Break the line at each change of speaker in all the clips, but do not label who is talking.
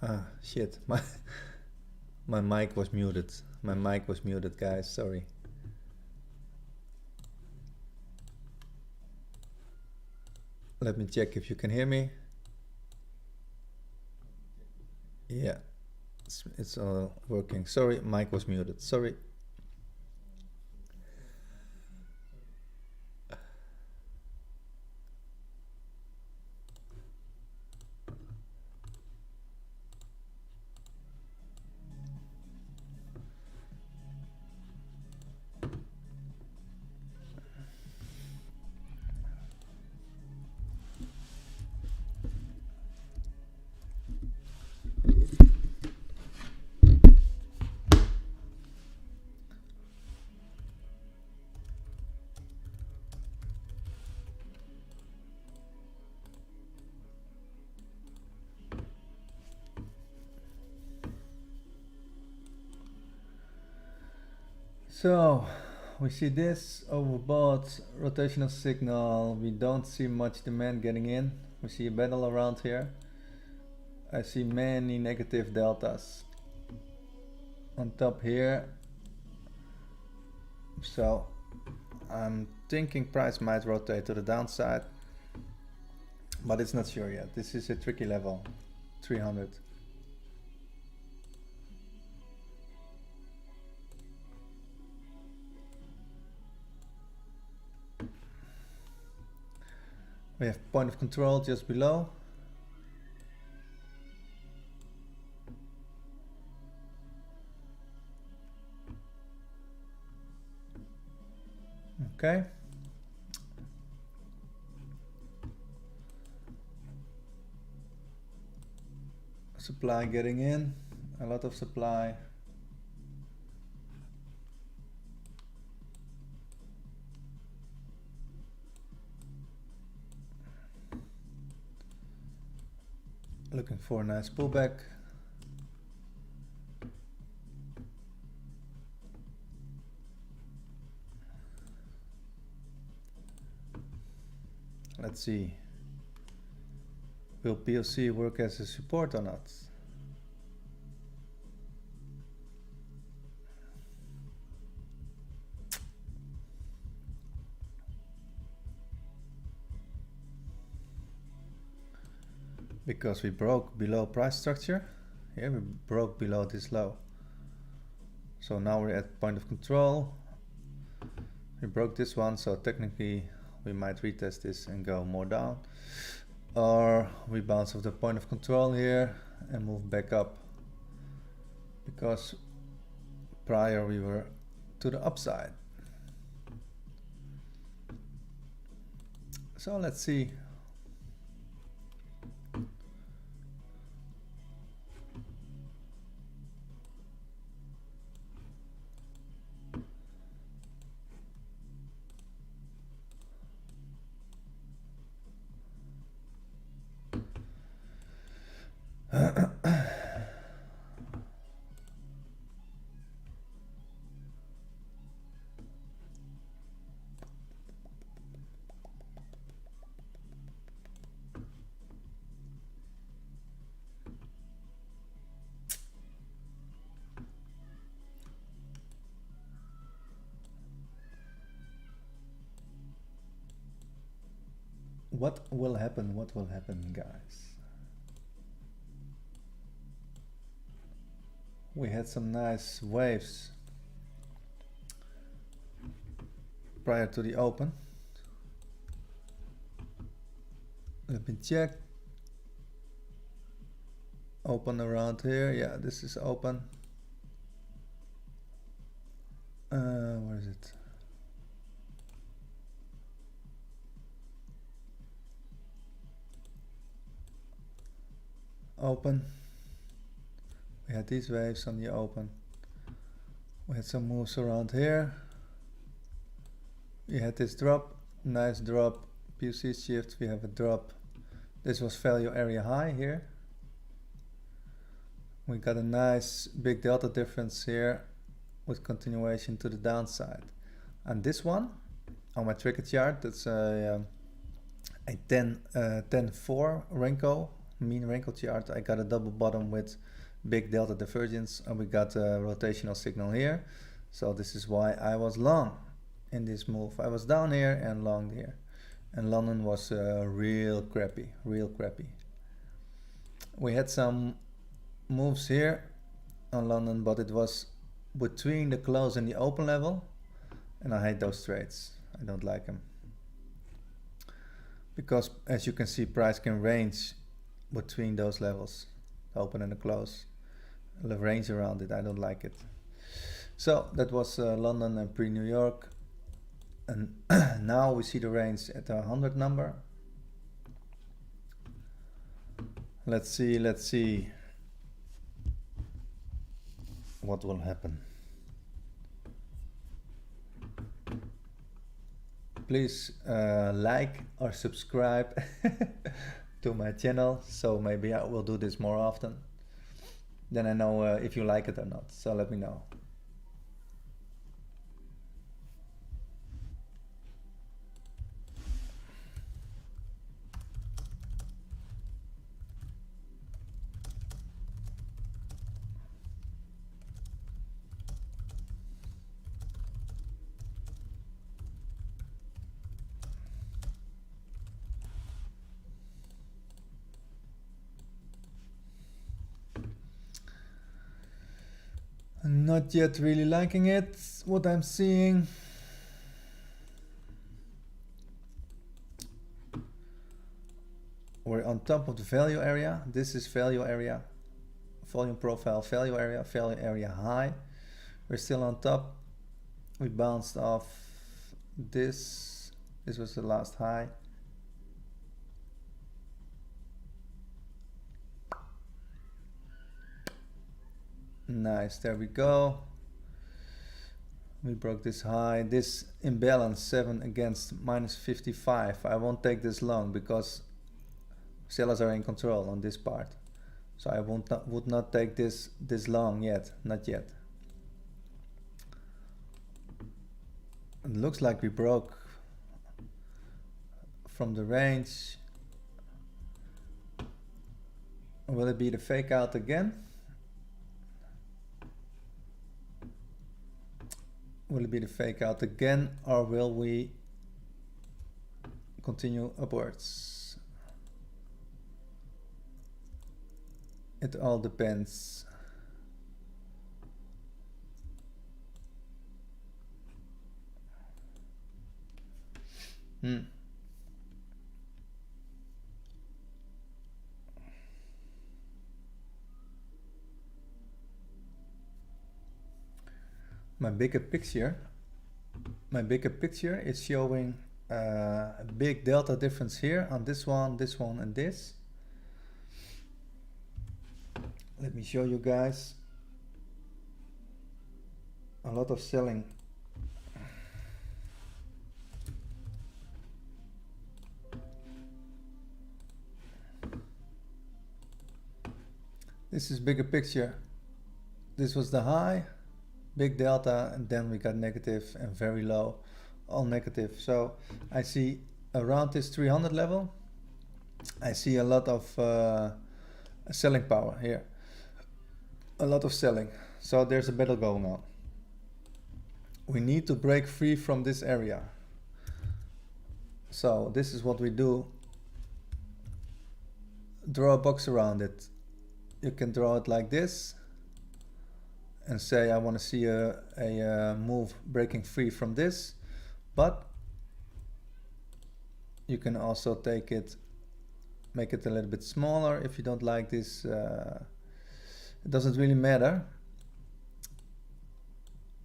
Ah, shit. My mic was muted. My mic was muted, guys. Sorry. Let me check if you can hear me. Yeah, it's all working. Sorry, mic was muted. Sorry. So we see this overbought rotational signal. We don't see much demand getting in. We see a battle around here. I see many negative deltas on top here. So I'm thinking price might rotate to the downside, but it's not sure yet. This is a tricky level, 300. We have point of control just below. Okay. Supply getting in, a lot of supply. Looking for a nice pullback. Let's see. Will PLC work as a support or not? Because we broke below price structure. Here we broke below this low. So now we're at point of control. We broke this one, so technically we might retest this and go more down. Or we bounce off the point of control here and move back up. Because prior we were to the upside. So let's see. What will happen? What will happen, guys? We had some nice waves prior to the open. Let me check. Open around here. Yeah, this is open. Where is it? Open. We had these waves on the open. We had some moves around here. We had this drop, nice drop, PUC shift, we have a drop. This was value area high here. We got a nice big delta difference here with continuation to the downside. And this one, on my trigger chart, that's a 10-4 Renko mean Renko chart, I got a double bottom with big delta divergence, and we got a rotational signal here. So this is why I was long in this move. I was down here and long here, and London was real crappy. We had some moves here on London, but it was between the close and the open level, and I hate those trades. I don't like them, because as you can see, price can range between those levels, the open and the close. The range around it, I don't like it. So that was London and pre-New York, and now we see the range at a 100 number. Let's see what will happen. Please like or subscribe to my channel, so maybe I will do this more often. Then I know if you like it or not, so let me know. Not yet really liking it, what I'm seeing. We're on top of the value area. This is value area, volume profile, value area high. We're still on top. We bounced off this. This was the last high. Nice, there we go. We broke this high. This imbalance 7 against minus 55. I won't take this long because sellers are in control on this part. So I would not take this long yet, not yet. It looks like we broke from the range. Will it be the fake out again? Will it be the fake out again, or will we continue upwards? It all depends. My bigger picture is showing a big delta difference here on this one, and this. Let me show you guys. A lot of selling. This is bigger picture. This was the high, big delta, and then we got negative and very low, all negative. So I see around this 300 level, I see a lot of selling power here, a lot of selling. So there's a battle going on. We need to break free from this area. So this is what we do. Draw a box around it. You can draw it like this and say I want to see a move breaking free from this, but you can also take it, make it a little bit smaller if you don't like this. It doesn't really matter.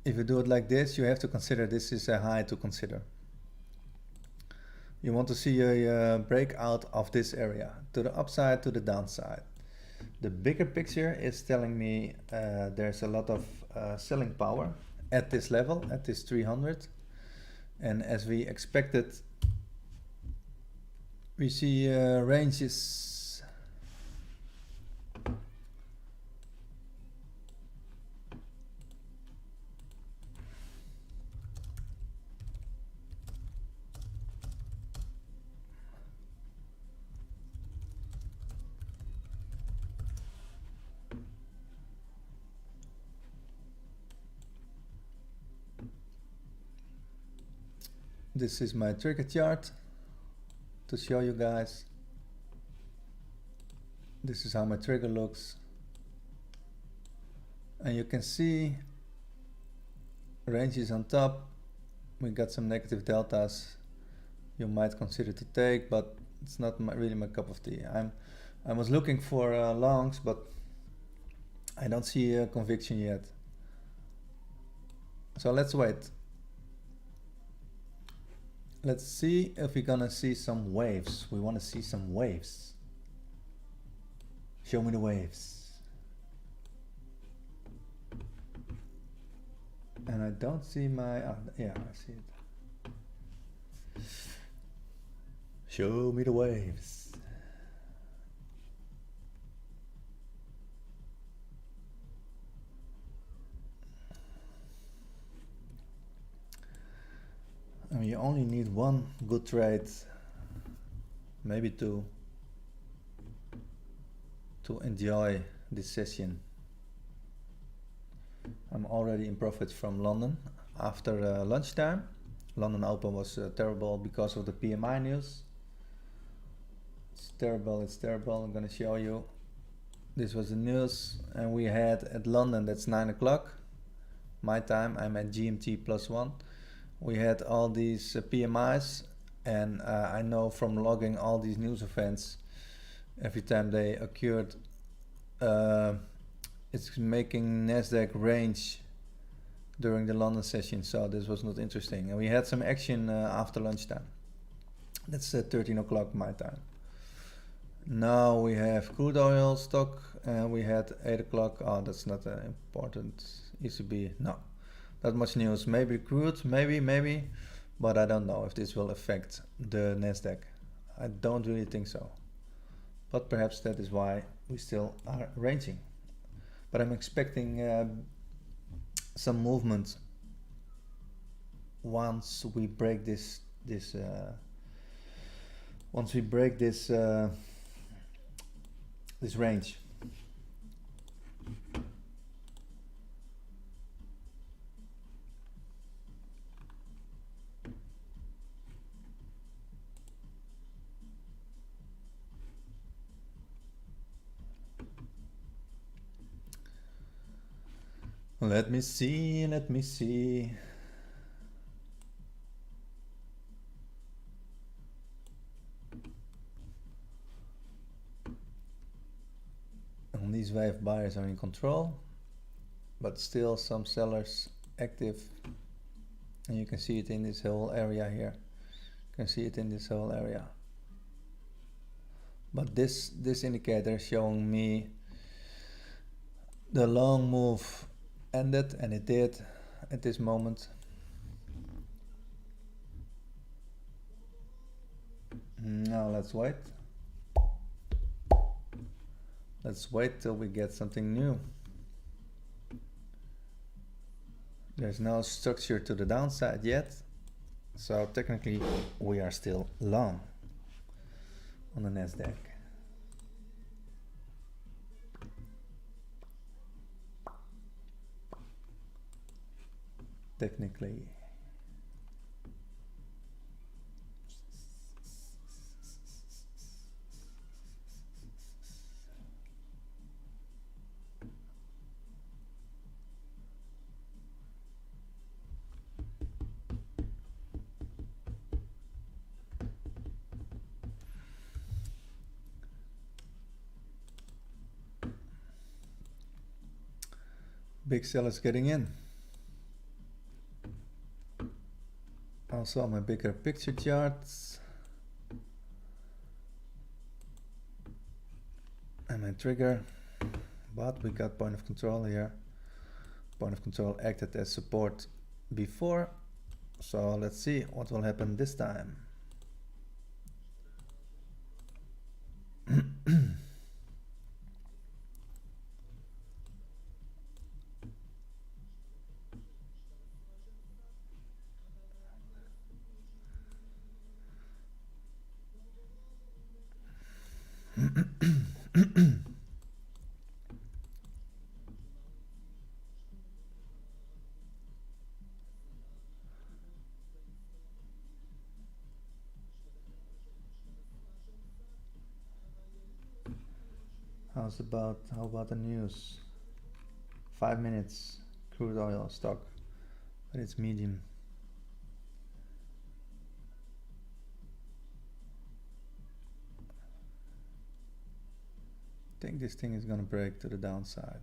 If you do it like this, you have to consider this is a high to consider. You want to see a breakout of this area to the upside, to the downside. The bigger picture is telling me there's a lot of selling power at this level, at this 300. And as we expected, we see ranges. This is my trigger chart to show you guys. This is how my trigger looks, and you can see ranges on top. We got some negative deltas you might consider to take, but it's not really my cup of tea. I was looking for longs, but I don't see a conviction yet. So let's wait. Let's see if we're gonna see some waves. We want to see some waves. Show me the waves. And I don't see my, yeah, I see it. Show me the waves. I mean, you only need one good trade, maybe two, to enjoy this session. I'm already in profit from London after lunchtime. London Open was terrible because of the PMI news. It's terrible, it's terrible. I'm gonna show you. This was the news, and we had at London, that's 9 o'clock my time, I'm at GMT +1. We had all these PMIs, and I know from logging all these news events, every time they occurred, it's making Nasdaq range during the London session, so this was not interesting. And we had some action after lunchtime. That's 13 o'clock my time. Now we have crude oil stock, and we had 8 o'clock. Oh, that's not important. ECB, no. Not much news. Maybe crude, maybe, but I don't know if this will affect the Nasdaq. I don't really think so. But perhaps that is why we still are ranging. But I'm expecting some movement once we break this range. Let me see. And these wave buyers are in control, but still some sellers active. And you can see it in this whole area here. You can see it in this whole area. But this indicator is showing me the long move ended, and it did at this moment. Now let's wait. Let's wait till we get something new. There's no structure to the downside yet, so technically we are still long on the Nasdaq. Technically. Big sellers getting in. Also my bigger picture charts and my trigger, but we got point of control here. Point of control acted as support before, so let's see what will happen this time. How about the news? 5 minutes crude oil stock, but it's medium. I think this thing is gonna break to the downside.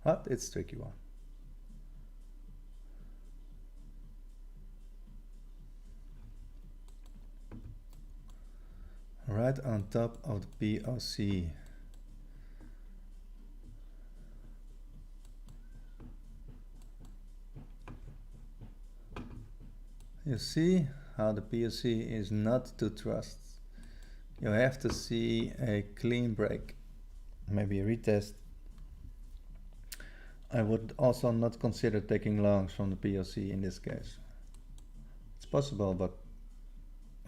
But it's a tricky one. Right on top of the POC. You see how the POC is not to trust. You have to see a clean break, maybe a retest. I would also not consider taking longs from the POC in this case. It's possible, but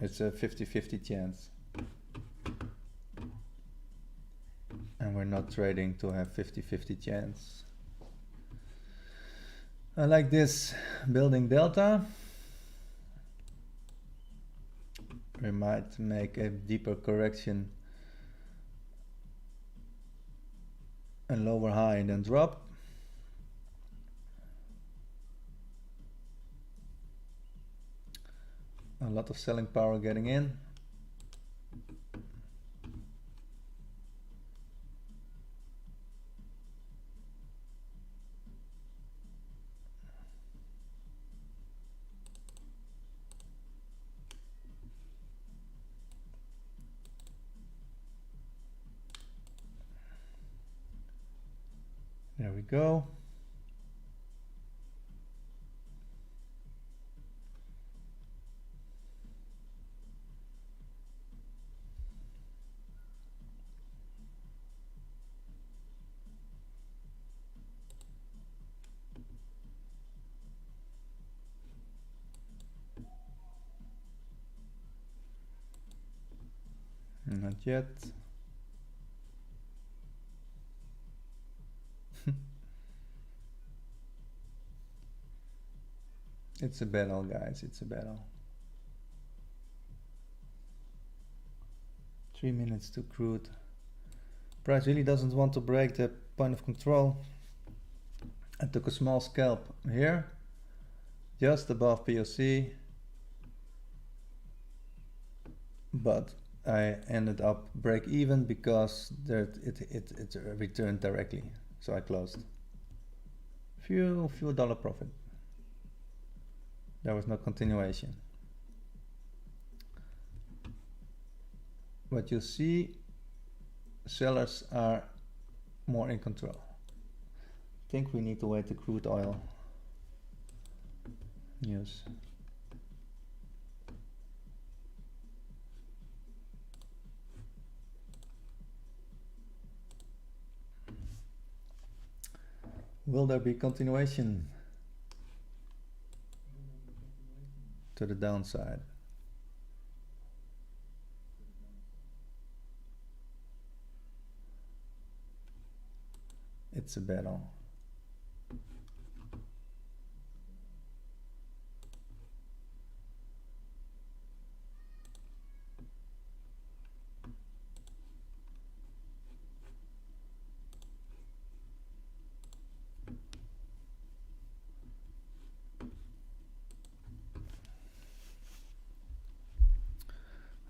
it's a 50-50 chance. And we're not trading to have 50-50 chance. I like this building delta. We might make a deeper correction, a lower high and then drop. A lot of selling power getting in. There we go. Not yet. It's a battle, guys. It's a battle. 3 minutes to crude. Price really doesn't want to break the point of control. I took a small scalp here, just above POC, but I ended up break even because it returned directly, so I closed. Few dollar profit. There was no continuation. But you see, sellers are more in control. I think we need to wait the crude oil news. Will there be continuation to the downside? It's a battle.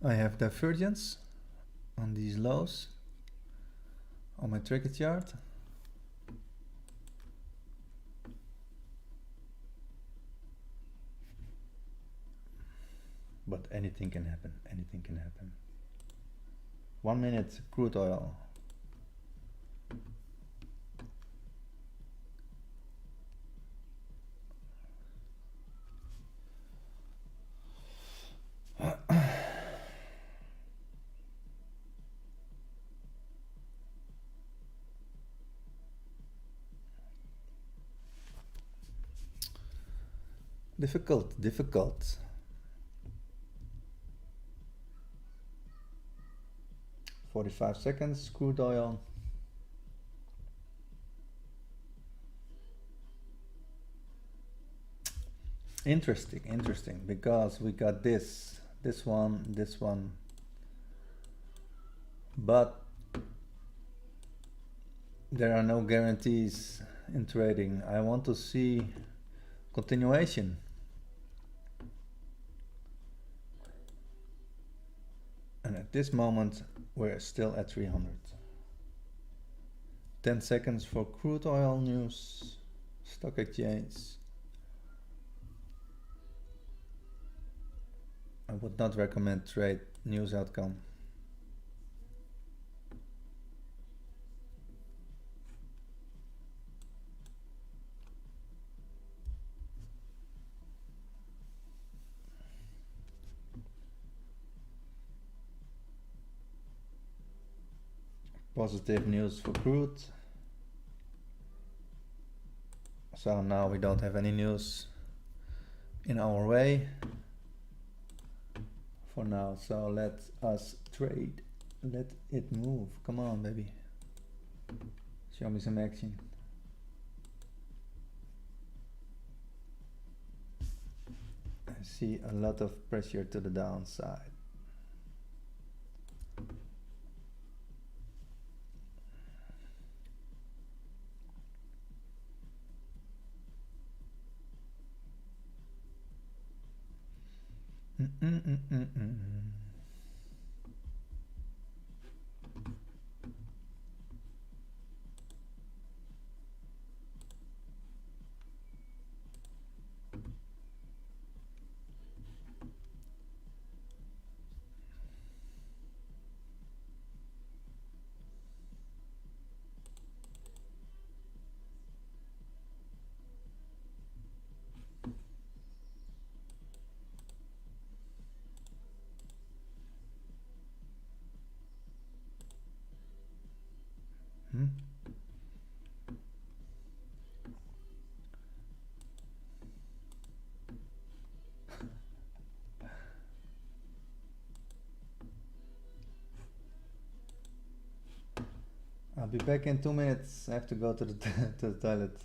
I have divergence on these lows on my trigger chart. But anything can happen, anything can happen. 1 minute crude oil. Difficult. 45 seconds, crude oil. Interesting, because we got this one, but there are no guarantees in trading. I want to see continuation. And at this moment, we're still at 300. 10 seconds for crude oil news, stock exchange. I would not recommend trade news outcome. Positive news for crude. So now we don't have any news in our way for now. So let us trade. Let it move. Come on, baby. Show me some action. I see a lot of pressure to the downside. I'll be back in 2 minutes. I have to go to the to the toilet.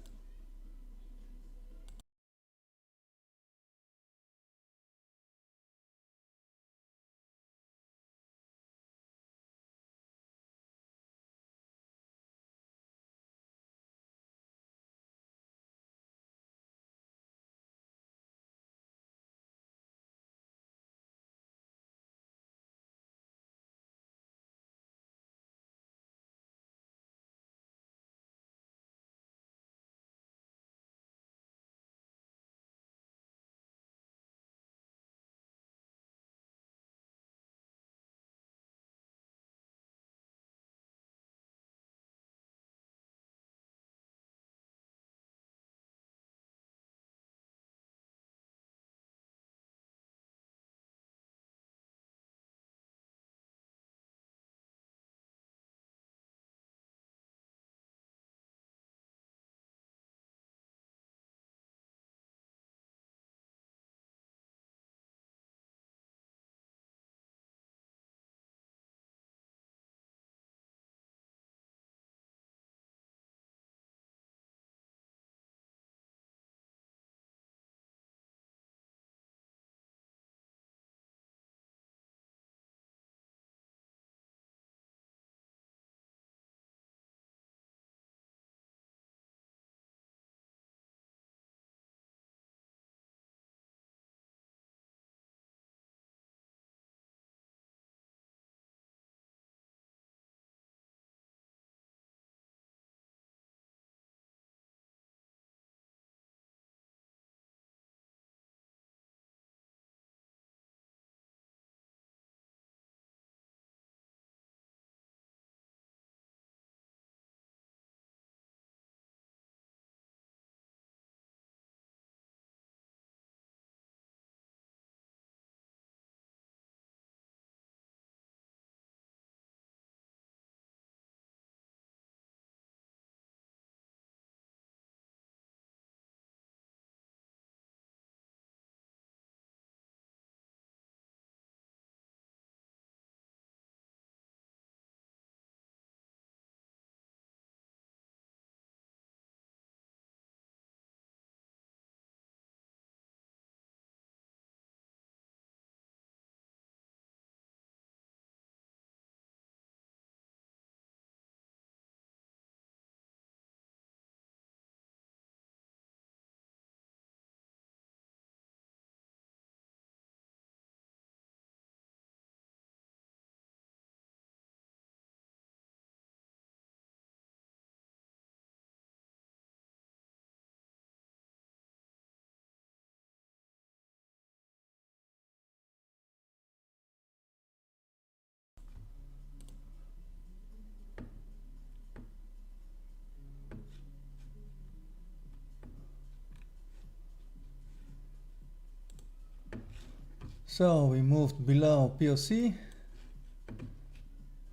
So we moved below POC.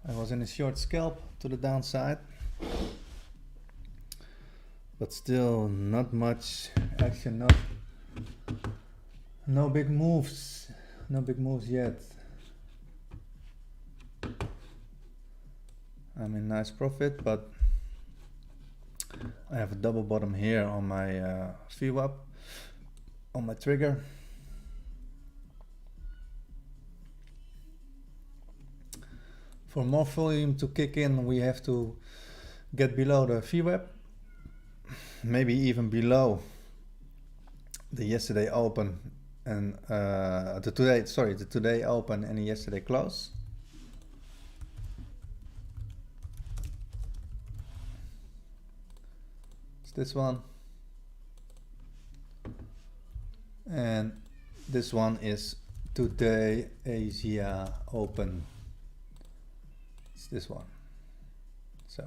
I was in a short scalp to the downside, but still not much action, no big moves yet. I'm in nice profit, but I have a double bottom here on my VWAP, on my trigger. For more volume to kick in, we have to get below the VWAP, maybe even below the yesterday open and the today open and the yesterday close. It's this one, and this one is today Asia open. It's this one. So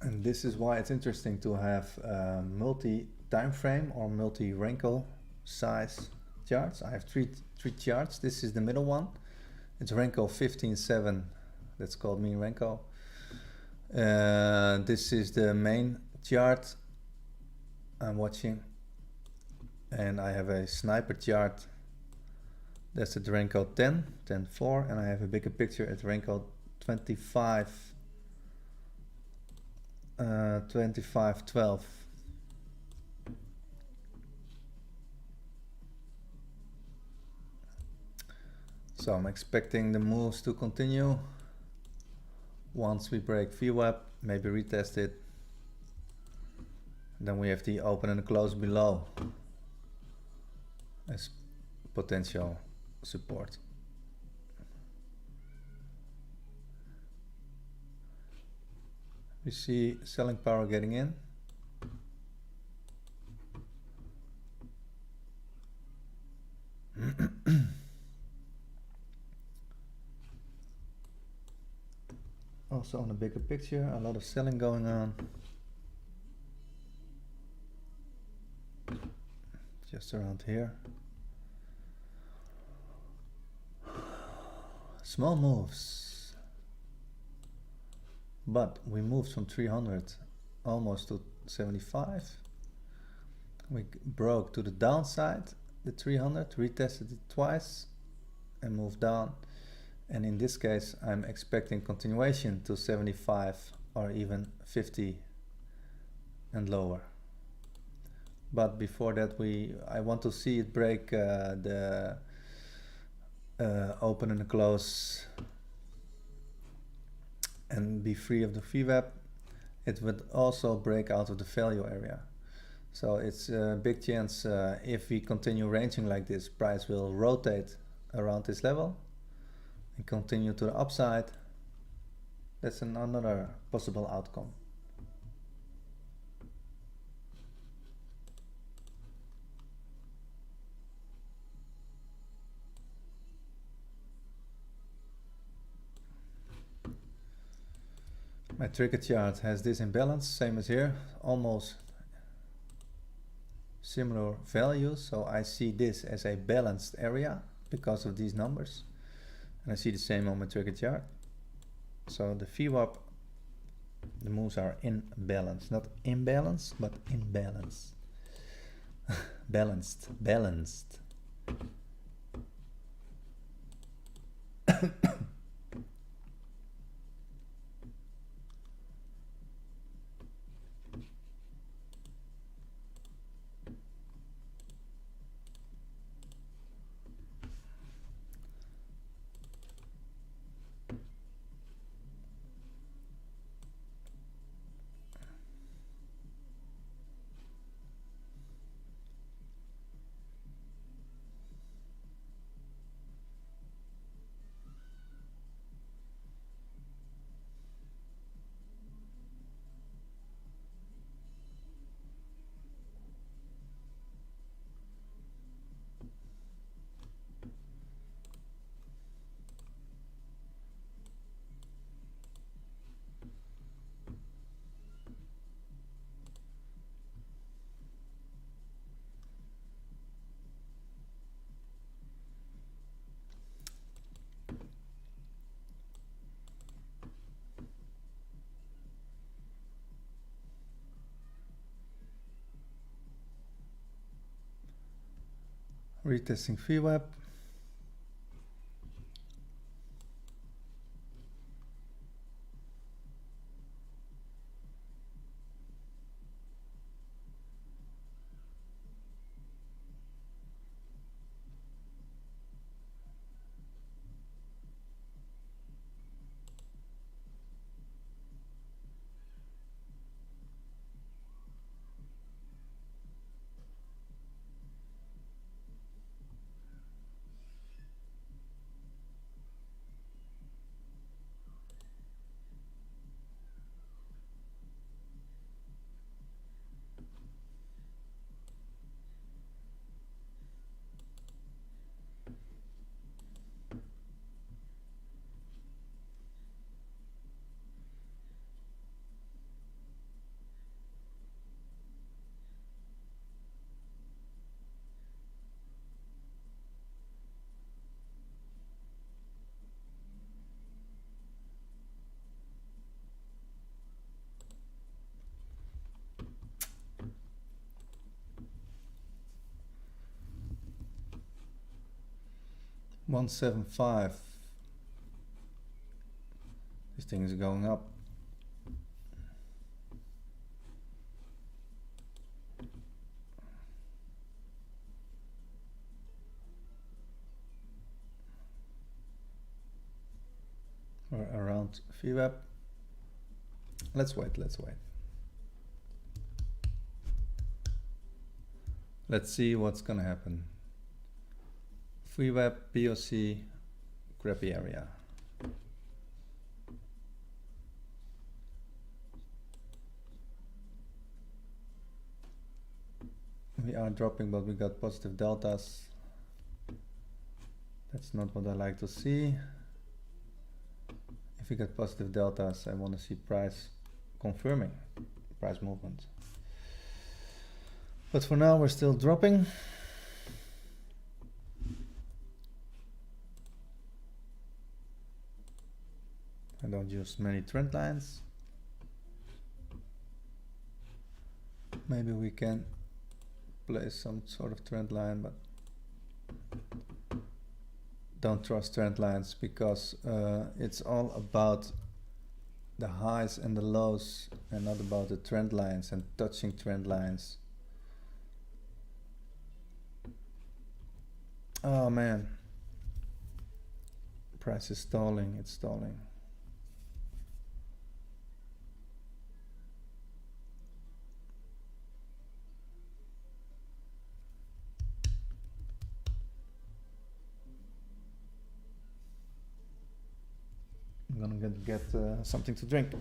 and this is why it's interesting to have multi time frame or multi Renko size charts. I have three charts. This is the middle one. It's Renko 15.7. That's called mean Renko. This is the main chart I'm watching, and I have a sniper chart. That's at Renko 10.4, and I have a bigger picture at Renko 25.12. So I'm expecting the moves to continue. Once we break VWAP, maybe retest it, then we have the open and the close below as potential support. We see selling power getting in. Also on a bigger picture, a lot of selling going on. Just around here. Small moves. But we moved from 300 almost to 75. We broke to the downside, the 300, retested it twice and moved down. And in this case, I'm expecting continuation to 75 or even 50 and lower. But before that, I want to see it break the open and close and be free of the VWAP. It would also break out of the value area. So it's a big chance if we continue ranging like this, price will rotate around this level and continue to the upside. That's another possible outcome. My trigger chart has this imbalance, same as here, almost similar values. So I see this as a balanced area because of these numbers. And I see the same on my trigger chart. So the VWAP, the moves are in balance, not imbalance, but in balance. Balanced. Retesting VWAP. $175. This thing is going up. Or around VWAP. Let's wait. Let's see what's gonna happen. VWAP, POC, crappy area. We are dropping, but we got positive deltas. That's not what I like to see. If we get positive deltas, I want to see price confirming price movement. But for now, we're still dropping. I don't use many trend lines. Maybe we can place some sort of trend line, but don't trust trend lines because it's all about the highs and the lows and not about the trend lines and touching trend lines. Oh man, price is stalling, it's stalling. I'm gonna get something to drink.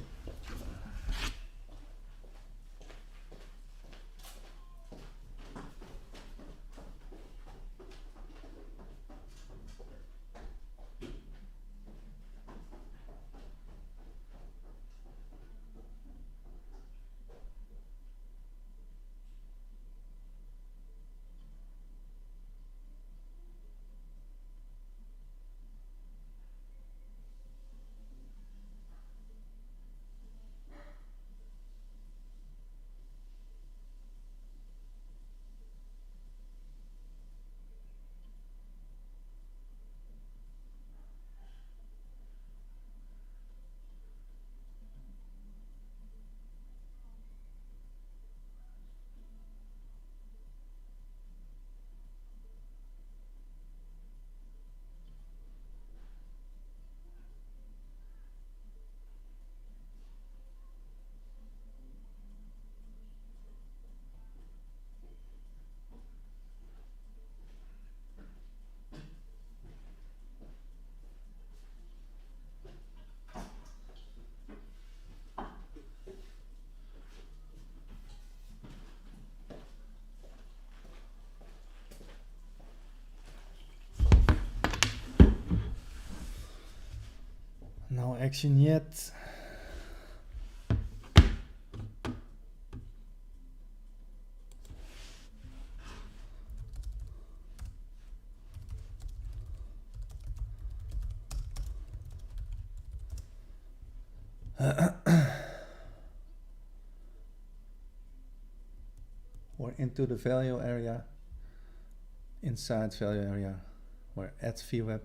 No action yet. We're into the value area inside value area. We're at VWAP.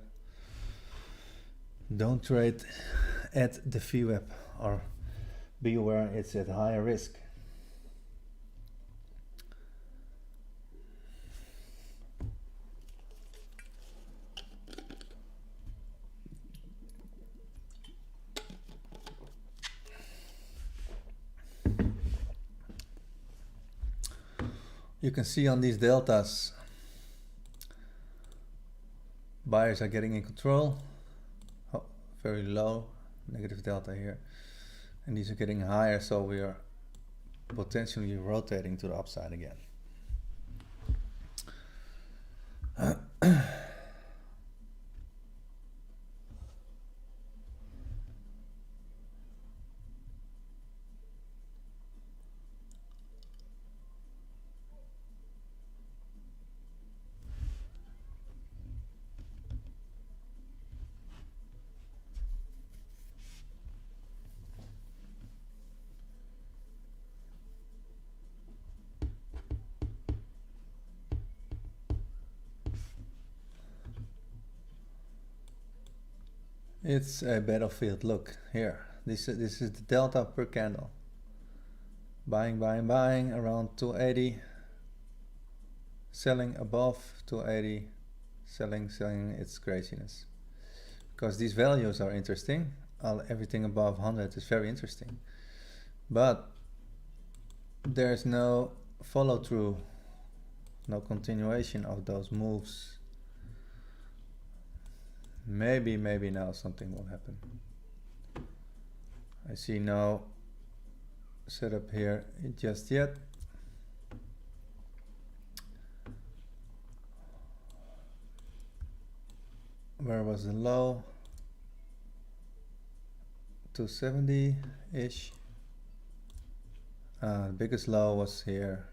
Don't trade at the VWAP, or be aware it's at higher risk. You can see on these deltas, buyers are getting in control. Oh, very low, negative delta here. And these are getting higher, so we are potentially rotating to the upside again. It's a battlefield. Look here. This is the delta per candle. Buying, buying, buying around 280. Selling above 280. Selling, selling. It's craziness. Because these values are interesting. Everything above 100 is very interesting. But there's no follow through, no continuation of those moves. Maybe now something will happen. I see no setup here just yet. Where was the low? 270-ish. The biggest low was here.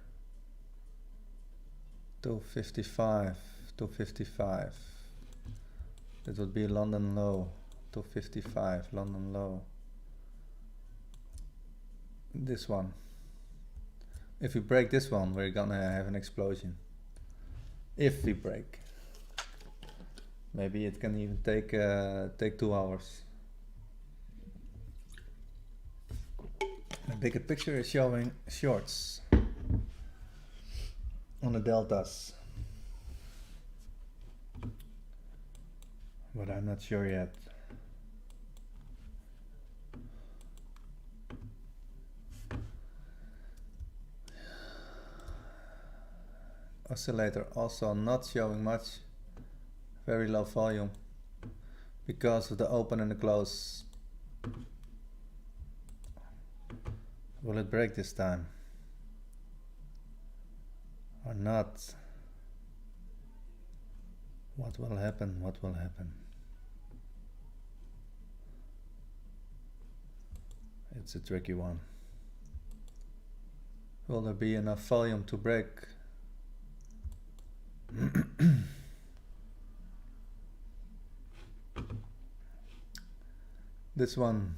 255, 255. That would be London low, 255, London low. This one. If we break this one, we're gonna have an explosion. If we break. Maybe it can even take 2 hours. The bigger picture is showing shorts on the deltas. But I'm not sure yet. Oscillator also not showing much, very low volume because of the open and the close. Will it break this time or not? What will happen? What will happen? It's a tricky one. Will there be enough volume to break? This one.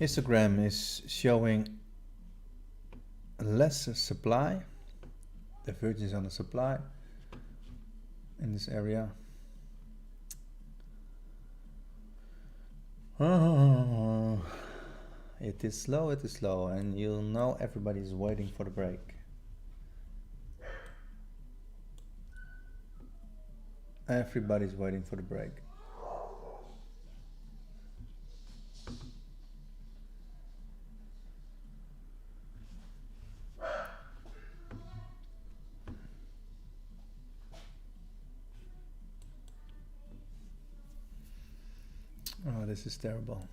Histogram is showing less supply, divergence on the supply in this area. Oh, it is slow, and you'll know everybody is waiting for the break. Everybody's waiting for the break. Oh, this is terrible.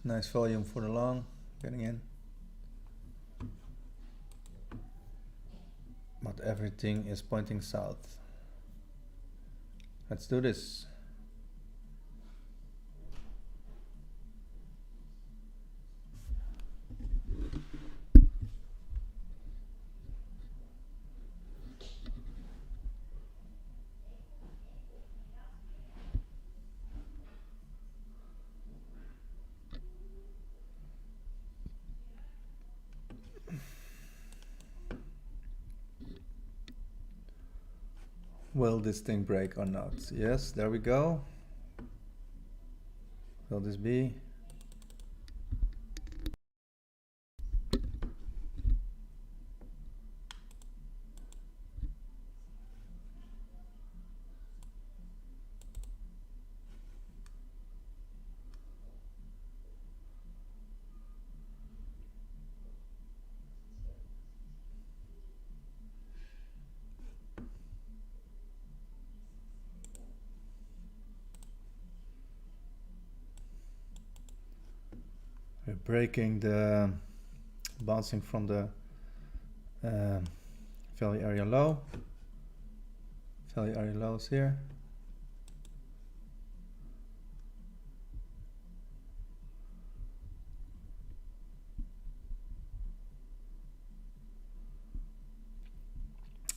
Nice volume for the long, getting in. But everything is pointing south. Let's do this. Will this thing break or not? Yes, there we go. Will this be? We're breaking the bouncing from the value area low. Value area lows here.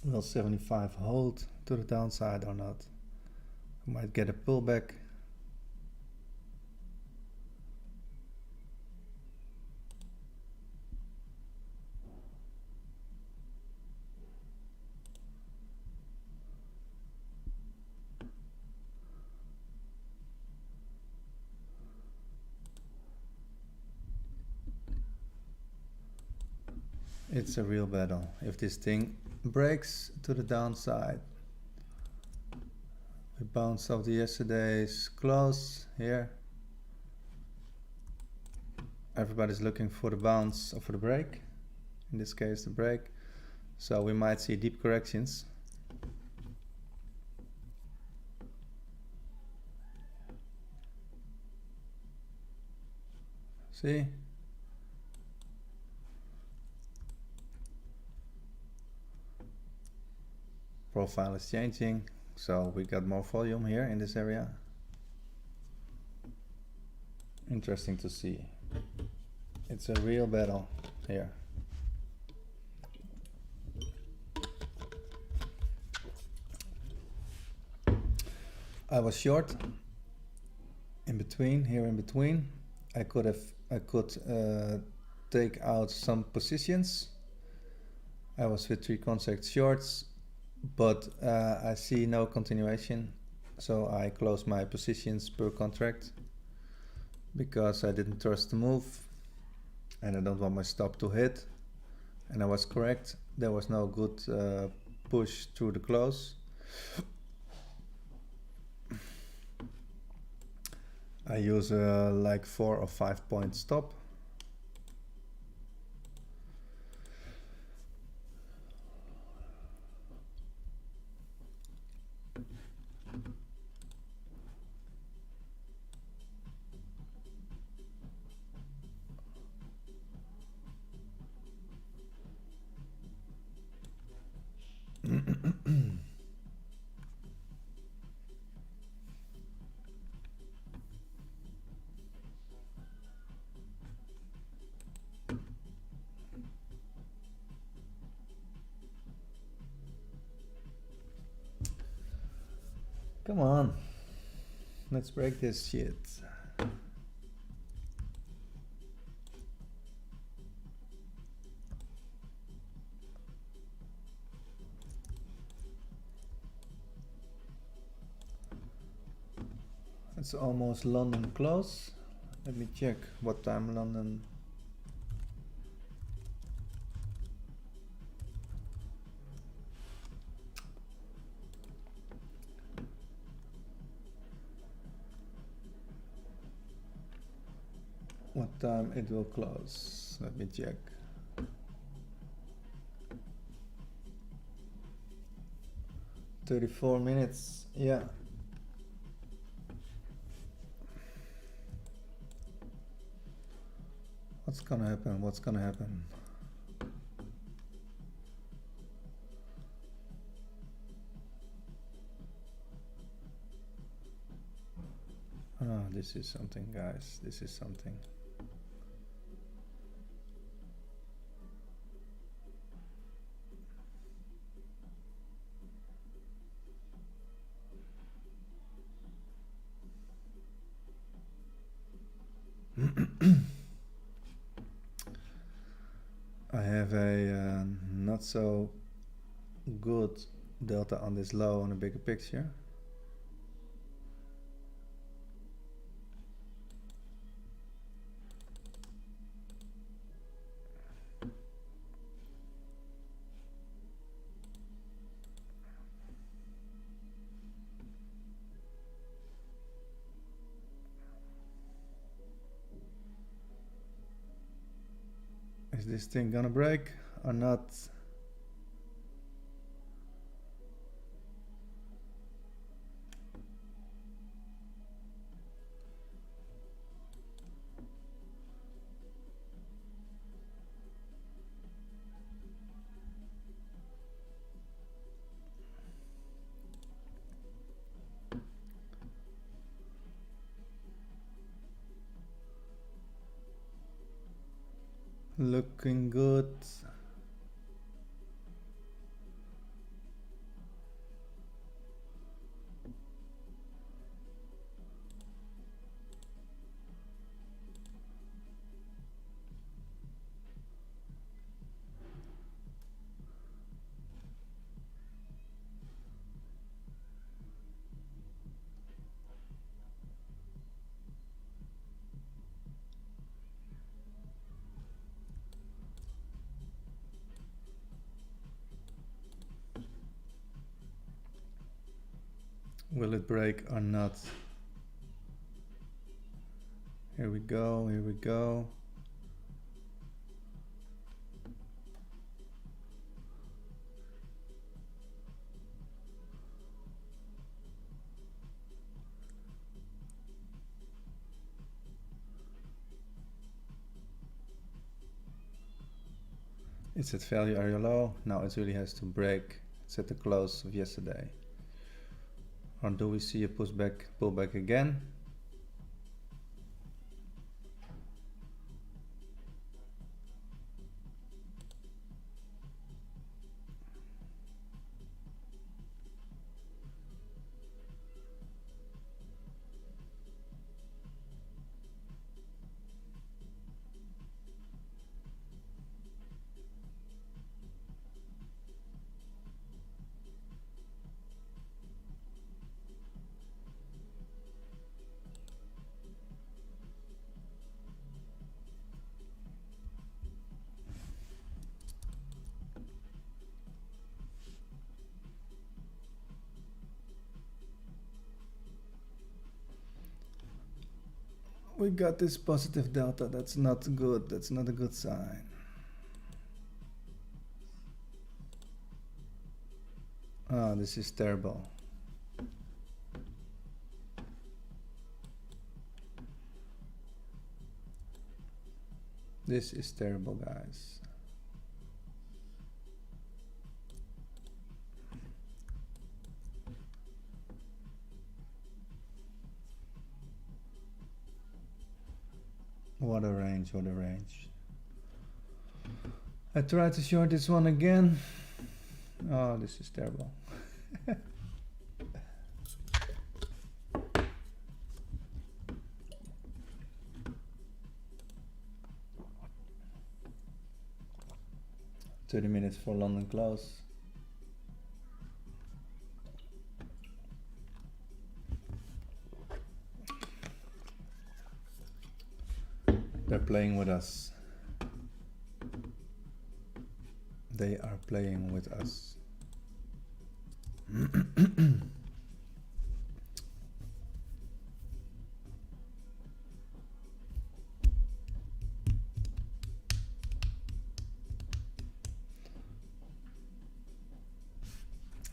Will 75 hold to the downside or not? We might get a pullback. It's a real battle. If this thing breaks to the downside, we bounce off the yesterday's close here. Everybody's looking for the bounce or for the break. In this case, the break. So we might see deep corrections. See? Profile is changing, so we got more volume here in this area. Interesting to see. It's a real battle here. I was short in between, here in between. I could take out some positions. I was with 3 contracts shorts, but I see no continuation, so I closed my positions per contract because I didn't trust the move and I don't want my stop to hit. And I was correct, there was no good push through the close. I use a like 4 or 5 point stop. Come on, let's break this shit. It's almost London close. Let me check what time London. What time it will close? Let me check. $34 minutes. Yeah. What's gonna happen? What's gonna happen? Oh, this is something, guys. This is something. I have a not so good delta on this low on a bigger picture. Is this thing gonna break or not? Looking good. Will it break or not? Here we go, here we go. It's at value area low. Now it really has to break. It's at the close of yesterday. Or do we see a pullback again? We got this positive delta. That's not good. That's not a good sign. Oh, this is terrible. This is terrible, guys. What a range, what a range. I tried to short this one again. Oh, this is terrible. "30 minutes for London close." They're playing with us. They are playing with us.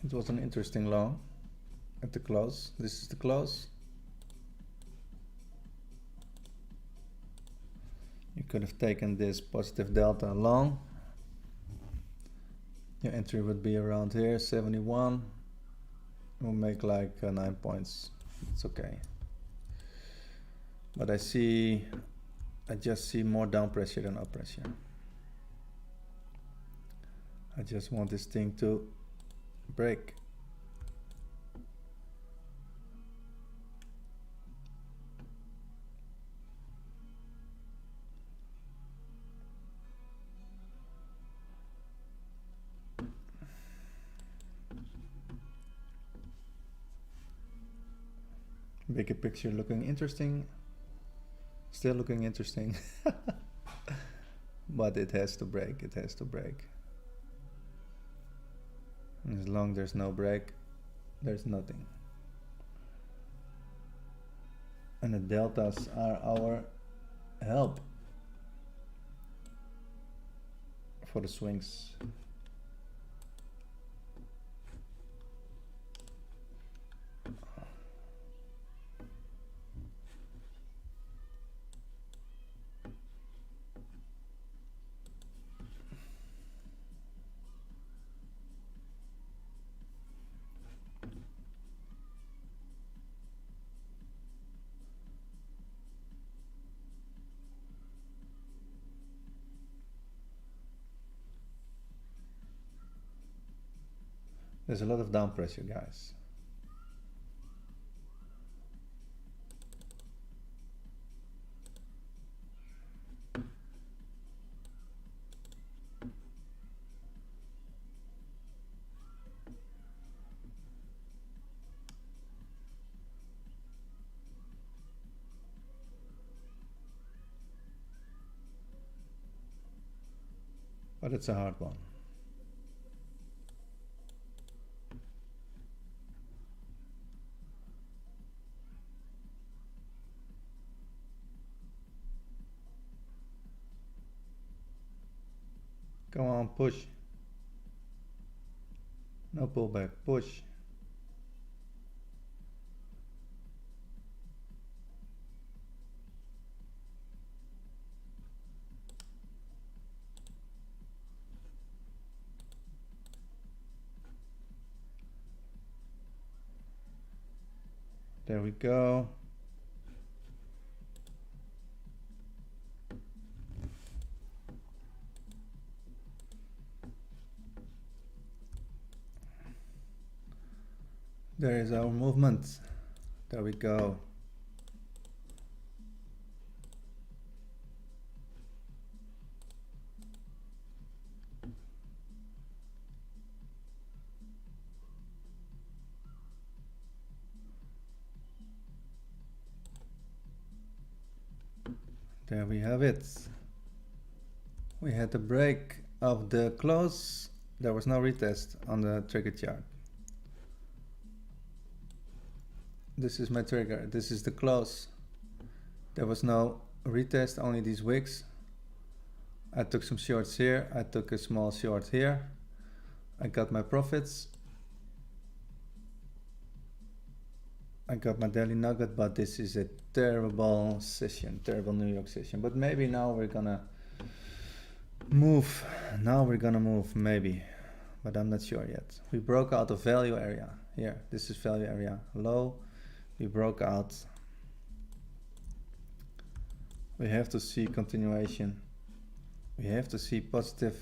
It was an interesting long at the close. This is the close. You could have taken this positive delta long. Your entry would be around here, 71. We'll make like 9 points. It's okay. But I just see more down pressure than up pressure. I just want this thing to break. Bigger picture looking interesting. Still looking interesting. But it has to break, it has to break. And as long as there's no break, there's nothing. And the deltas are our help for the swings. There's a lot of down pressure, guys. But it's a hard one. Come on, push. No pullback, push. There we go. There is our movement. There we go. There we have it. We had the break of the close. There was no retest on the trigger chart. This is my trigger. This is the close. There was no retest, only these wicks. I took some shorts here. I took a small short here. I got my profits. I got my daily nugget, but this is a terrible session, terrible New York session. But maybe now we're gonna move. Now we're gonna move, maybe, but I'm not sure yet. We broke out of value area here. This is value area low. We broke out. We have to see continuation. We have to see positive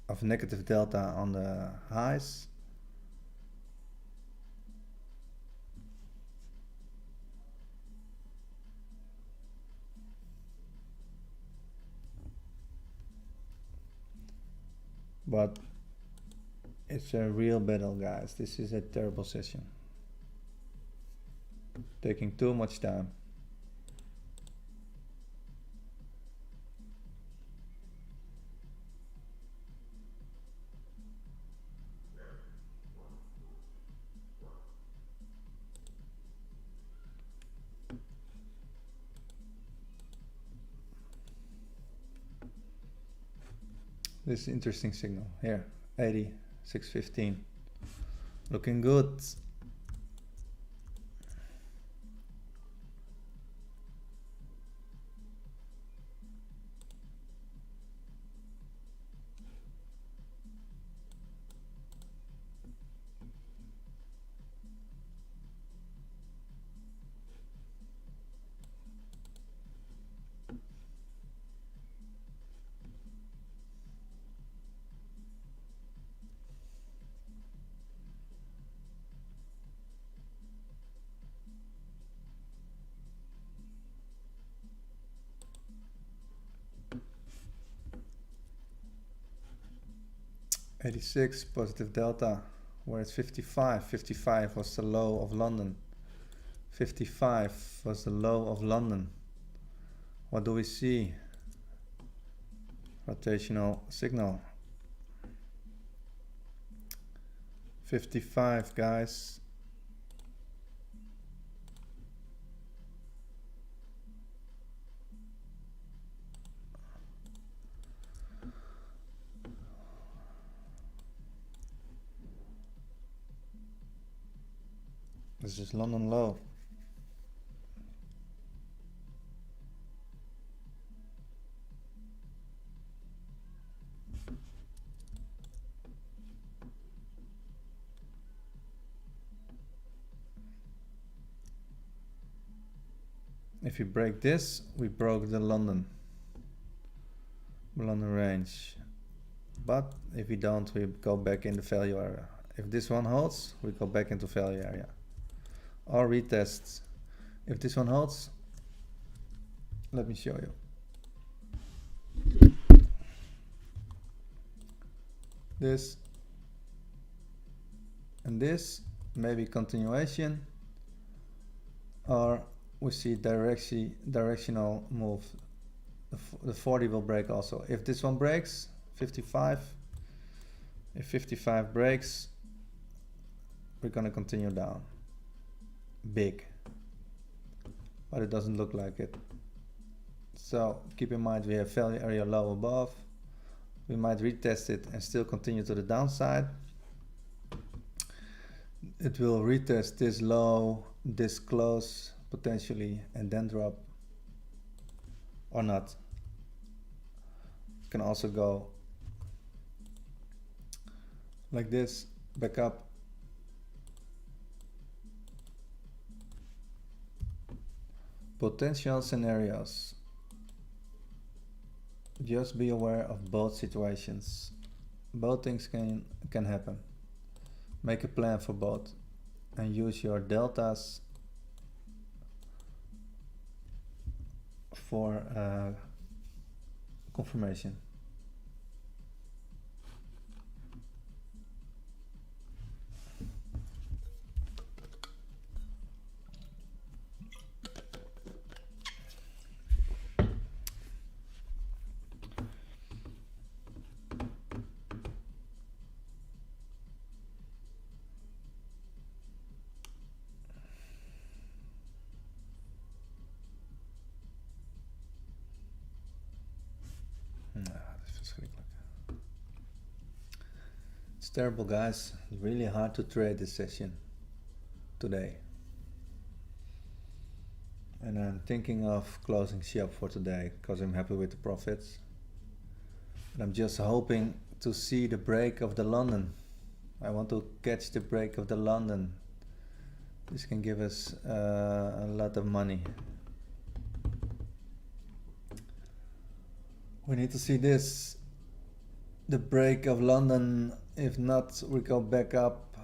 of negative delta on the highs. But it's a real battle, guys. This is a terrible session. Taking too much time. This is interesting signal here, 80, 615. Looking good. 86 positive delta. Where it's 55. 55 was the low of London. 55 was the low of London. What do we see? Rotational signal. 55, guys. This is London low. If we break this, we broke the London range. But if we don't, we go back in the value area. If this one holds, we go back into value area. Or retest. If this one holds, let me show you. This and this, maybe continuation, or we see directional move. The 40 will break also. If this one breaks, 55, if 55 breaks, we're gonna continue down. Big, but it doesn't look like it. So keep in mind we have value area low above. We might retest it and still continue to the downside. It will retest this low, this close potentially, and then drop or not. It can also go like this, back up. Potential scenarios. Just be aware of both situations. Both things can happen. Make a plan for both and use your deltas for confirmation. It's terrible, guys. Really hard to trade this session today. And I'm thinking of closing shop for today because I'm happy with the profits. And I'm just hoping to see the break of the London. I want to catch the break of the London. This can give us a lot of money. We need to see this, the break of London. If not, we go back up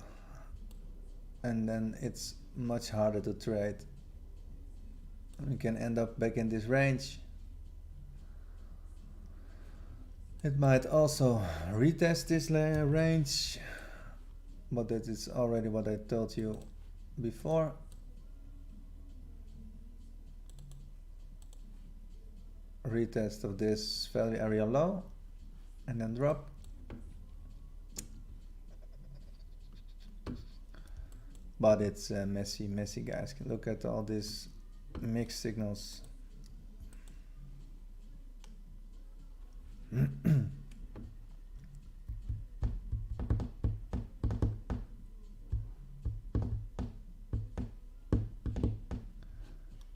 and then it's much harder to trade. We can end up back in this range. It might also retest this range, but that is already what I told you before. Retest of this value area low and then drop. But it's messy, guys. Look at all these mixed signals.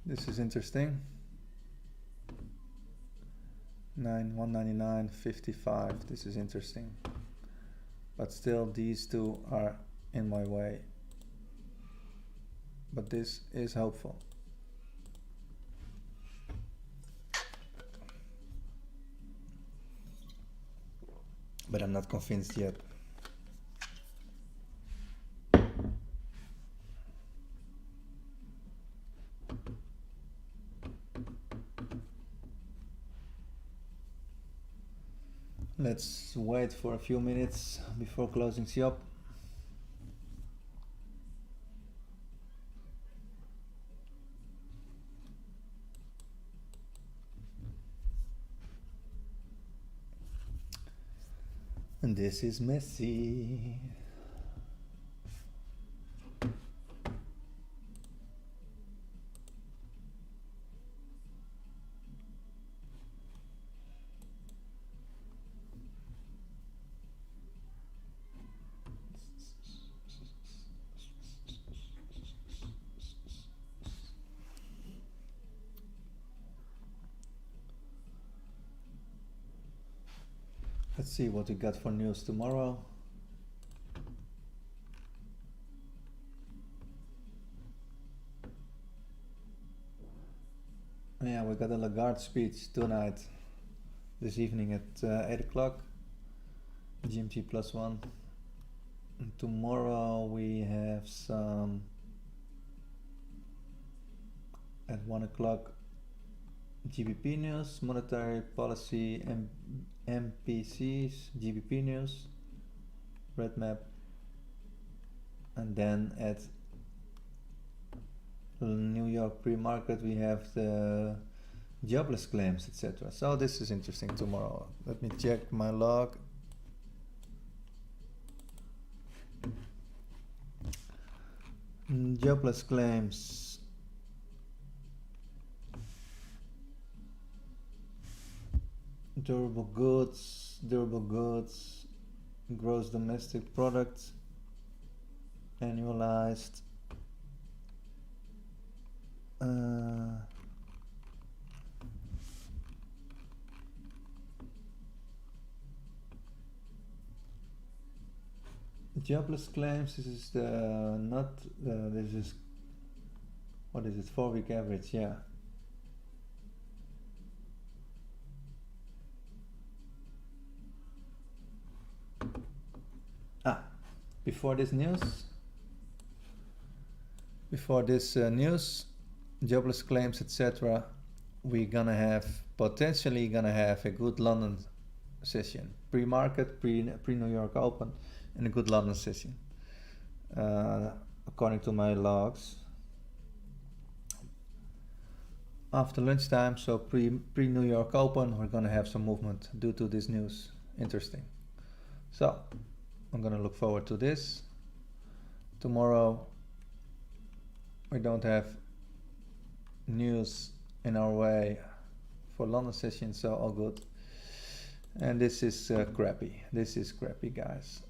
This is interesting. 199.55. This is interesting. But still, these two are in my way. But this is hopeful. But I'm not convinced yet. let's wait for a few minutes before closing shop. And this is messy. Let's see what we got for news tomorrow. Yeah, we got a Lagarde speech tonight, this evening at 8 o'clock, GMT +1. And tomorrow we have some at 1 o'clock GBP news, monetary policy, MPCs, GBP news, red map, and then at New York pre-market we have the jobless claims, etc. So this is interesting tomorrow. Let me check my log. Jobless claims. Durable goods, gross domestic product, annualized. Jobless claims. This is the this is, what is it? 4-week average. Yeah. Before this news, jobless claims, etc., we're potentially gonna have a good London session, pre-market, pre-New York Open, and a good London session, according to my logs. After lunchtime, so pre-New York Open, we're gonna have some movement due to this news. Interesting. So I'm gonna look forward to this. Tomorrow we don't have news in our way for London session, so all good. And this is crappy. This is crappy, guys.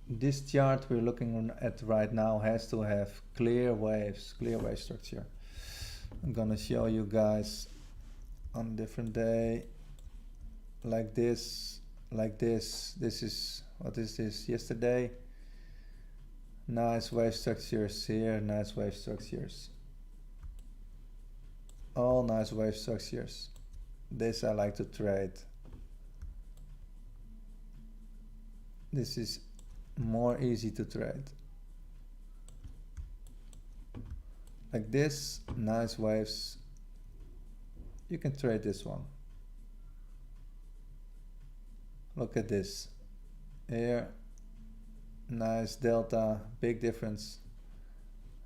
This chart we're looking at right now has to have clear wave structure. I'm gonna show you guys on a different day, like this. This is, what is this? Yesterday. Nice wave structures here, nice wave structures. All nice wave structures. This I like to trade. This is more easy to trade. Like this, nice waves. You can trade this one. Look at this. Here, nice delta, big difference.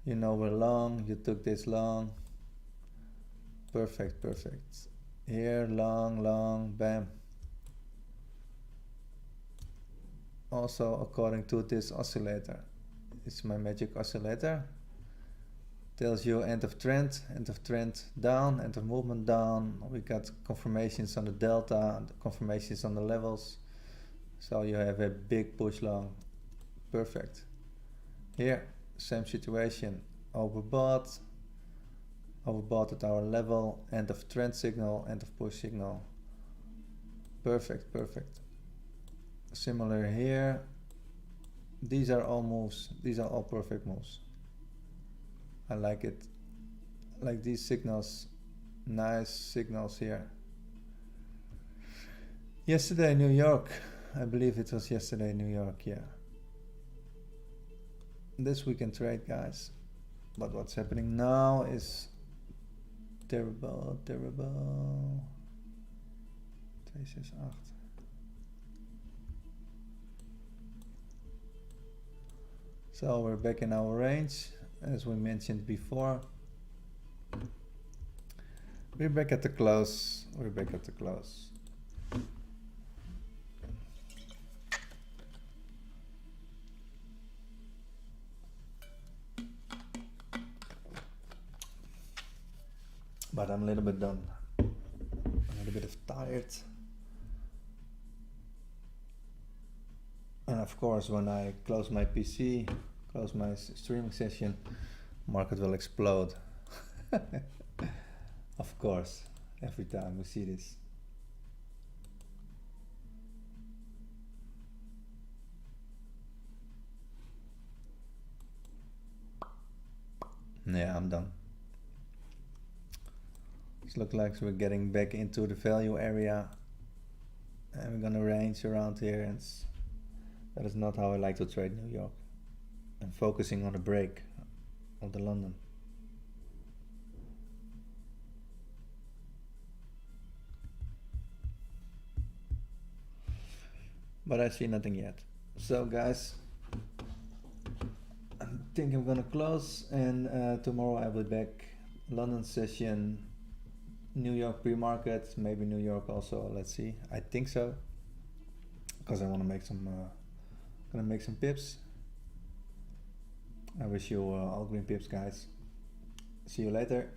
You know we're long, you took this long. Perfect, perfect. Here, long, bam. Also according to this oscillator. It's my magic oscillator. Tells you end of trend down, end of movement down. We got confirmations on the delta, confirmations on the levels. So you have a big push long. Perfect. Here, same situation. Overbought at our level, end of trend signal, end of push signal. Perfect, perfect. Similar here. These are all moves. These are all perfect moves. I like it. Like these signals. Nice signals here. Yesterday, New York. I believe it was yesterday, New York. Yeah. This we can trade, guys. But what's happening now is terrible. 268. So we're back in our range, as we mentioned before. We're back at the close. We're back at the close. But I'm a little bit done. A little bit tired. And of course, when I close my PC, close my streaming session, market will explode. Of course, every time we see this. Yeah, I'm done. It looks like we're getting back into the value area, and we're gonna range around here, and that is not how I like to trade New York. I'm focusing on the break of the London. But I see nothing yet. So guys, I think I'm gonna close, and tomorrow I will be back. London session, New York pre-market, maybe New York also. Let's see. I think so, because I want to make some. Gonna make some pips. I wish you all green pips, guys. See you later.